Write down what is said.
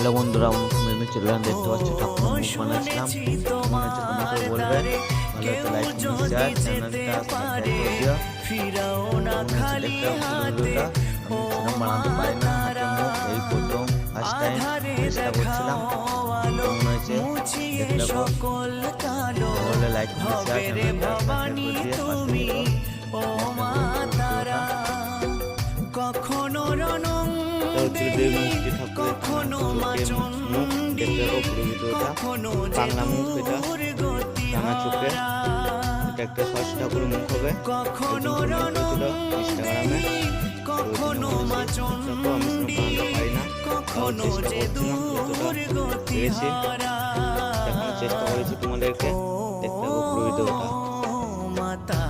Hello বন্ধুরা, আমার menu চলে দেখতে পাচ্ছ ঠাকুর মুখ বানাচ্ছিলাম। মনে হচ্ছে তোমাকে বলবে ভালো তো লাইক শেয়ার চ্যানেলটা সাবস্ক্রাইব করে দিও। মনে হচ্ছে দেখতে ভিডিওটা আমি বানাতে পারি না, হাতের মুখ এই প্রথম ফার্স্ট টাইম চেষ্টা করছিলাম। মনে হচ্ছে দেখতে ভালো লাইক শেয়ার চ্যানেলটা সাবস্ক্রাইব করে দিয়ে কখনো রনং দেবী কখনো মুখ দেখতে পাবো পুরো ভিডিওটা। বাংলা মুখ, এটা টানা চোখে, এটা একটা ৬০ ঠাকুর মুখ হবে। কখনো রনং ইনস্টাগ্রামে কখনো মাচন্ডী পারি না, কখনো যে দূর চেষ্টা করেছি তোমাদেরকে দেখতে পাবো পুরো ভিডিওটা। মাতা